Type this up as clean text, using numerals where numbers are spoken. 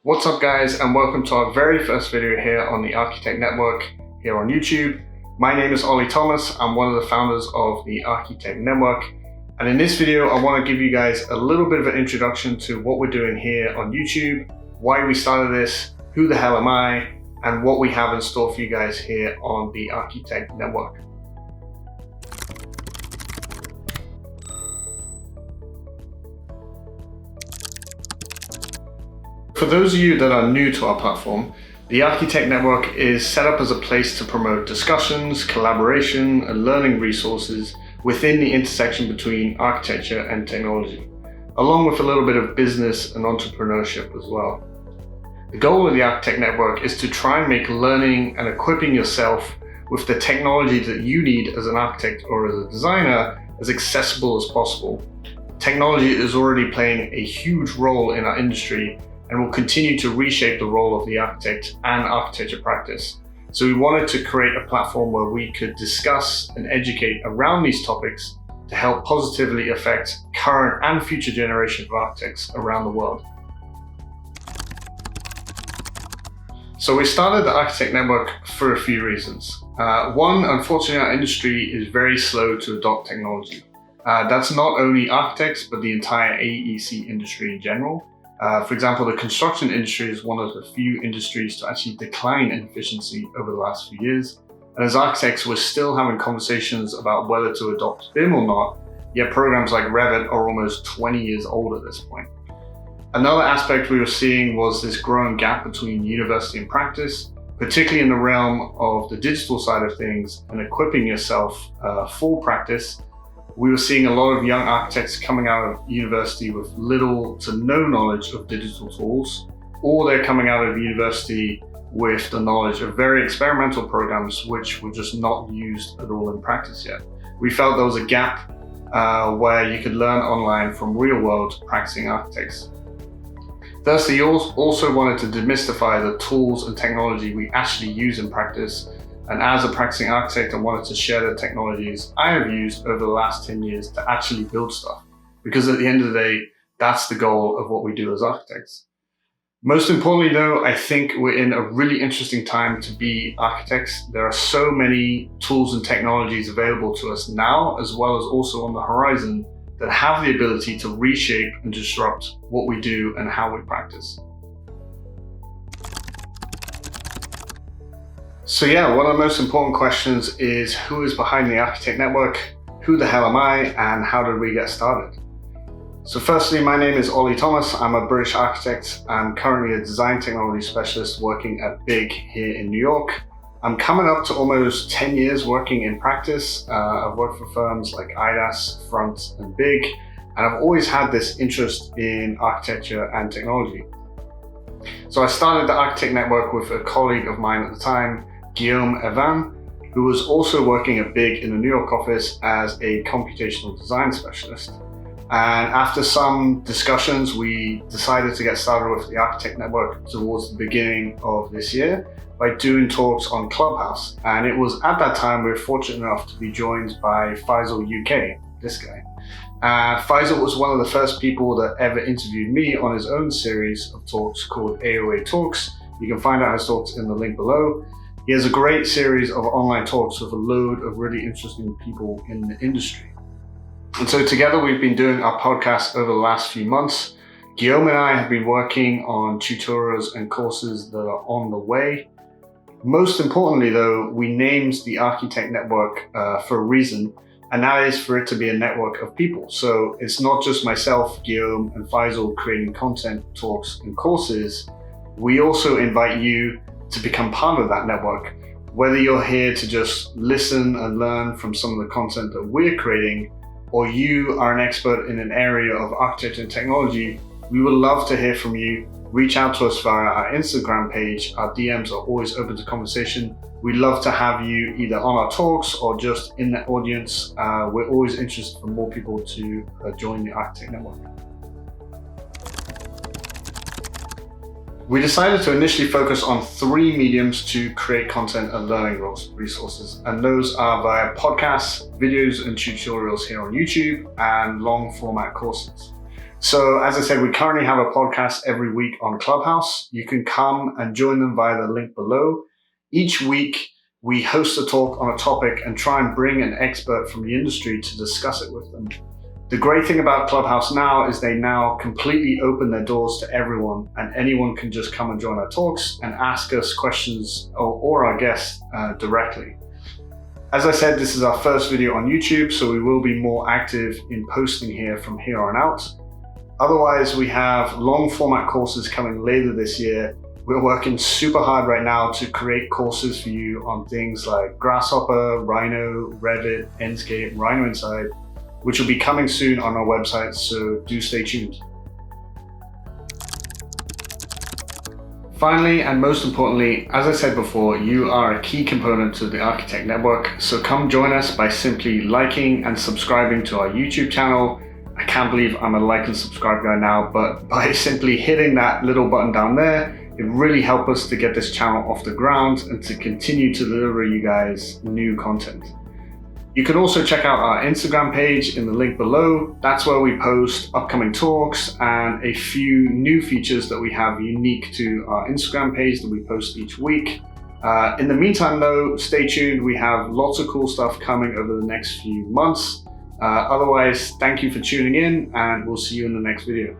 What's up guys, and welcome to our very first video here on the Archi-Tech Network here on YouTube. My name is Ollie Thomas. I'm one of the founders of the Archi-Tech Network. And in this video, I want to give you guys a little bit of an introduction to what we're doing here on YouTube, why we started this, who the hell am I, and what we have in store for you guys here on the Archi-Tech Network. For those of you that are new to our platform, the Archi-Tech Network is set up as a place to promote discussions, collaboration, and learning resources within the intersection between architecture and technology, along with a little bit of business and entrepreneurship as well. The goal of the Archi-Tech Network is to try and make learning and equipping yourself with the technology that you need as an architect or as a designer as accessible as possible. Technology is already playing a huge role in our industry and will continue to reshape the role of the architect and architecture practice. So we wanted to create a platform where we could discuss and educate around these topics to help positively affect current and future generations of architects around the world. So we started the Archi-Tech Network for a few reasons. One, unfortunately, our industry is very slow to adopt technology. That's not only architects, but the entire AEC industry in general. For example, the construction industry is one of the few industries to actually decline in efficiency over the last few years. And as architects, we're still having conversations about whether to adopt BIM or not, yet programs like Revit are almost 20 years old at this point. Another aspect we were seeing was this growing gap between university and practice, particularly in the realm of the digital side of things and equipping yourself for practice. We were seeing a lot of young architects coming out of university with little to no knowledge of digital tools, or they're coming out of university with the knowledge of very experimental programs which were just not used at all in practice yet. We felt there was a gap where you could learn online from real-world practicing architects. Thusly, you also wanted to demystify the tools and technology we actually use in practice. And as a practicing architect, I wanted to share the technologies I have used over the last 10 years to actually build stuff. Because at the end of the day, that's the goal of what we do as architects. Most importantly though, I think we're in a really interesting time to be architects. There are so many tools and technologies available to us now, as well as also on the horizon, that have the ability to reshape and disrupt what we do and how we practice. So yeah, one of the most important questions is who is behind the Archi-Tech Network, who the hell am I, and how did we get started? So firstly, my name is Ollie Thomas. I'm a British architect. I'm currently a design technology specialist working at BIG here in New York. I'm coming up to almost 10 years working in practice. I've worked for firms like IDAS, Front, and BIG, and I've always had this interest in architecture and technology. So I started the Archi-Tech Network with a colleague of mine at the time, Guillaume Evan, who was also working at BIG in the New York office as a computational design specialist. And after some discussions, we decided to get started with the Archi-Tech Network towards the beginning of this year by doing talks on Clubhouse. And it was at that time we were fortunate enough to be joined by Faisal UK, this guy. Faisal was one of the first people that ever interviewed me on his own series of talks called AOA Talks. You can find out his talks in the link below. He has a great series of online talks with a load of really interesting people in the industry. And so together we've been doing our podcast over the last few months. Guillaume and I have been working on tutorials and courses that are on the way. Most importantly though, we named the Archi-Tech Network for a reason, and that is for it to be a network of people. So it's not just myself, Guillaume, and Faisal creating content, talks, and courses. We also invite you to become part of that network. Whether you're here to just listen and learn from some of the content that we're creating, or you are an expert in an area of architecture and technology, we would love to hear from you. Reach out to us via our Instagram page. Our DMs are always open to conversation. We'd love to have you either on our talks or just in the audience. We're always interested for more people to join the Archi-Tech Network. We decided to initially focus on 3 mediums to create content and learning resources, and those are via podcasts, videos and tutorials here on YouTube, and long format courses. So as I said, we currently have a podcast every week on Clubhouse. You can come and join them via the link below. Each week, we host a talk on a topic and try and bring an expert from the industry to discuss it with them. The great thing about Clubhouse now is they now completely open their doors to everyone, and anyone can just come and join our talks and ask us questions or our guests directly. As I said, this is our first video on YouTube, so we will be more active in posting here from here on out. Otherwise, we have long format courses coming later this year. We're working super hard right now to create courses for you on things like Grasshopper, Rhino, Revit, Enscape, Rhino Inside, which will be coming soon on our website, so do stay tuned. Finally, and most importantly, as I said before, you are a key component to the Archi-Tech Network, so come join us by simply liking and subscribing to our YouTube channel. I can't believe I'm a like and subscribe guy now, but by simply hitting that little button down there, it really helps us to get this channel off the ground and to continue to deliver you guys new content. You can also check out our Instagram page in the link below. That's where we post upcoming talks and a few new features that we have unique to our Instagram page that we post each week. In the meantime though, stay tuned. We have lots of cool stuff coming over the next few months. Otherwise, thank you for tuning in, and we'll see you in the next video.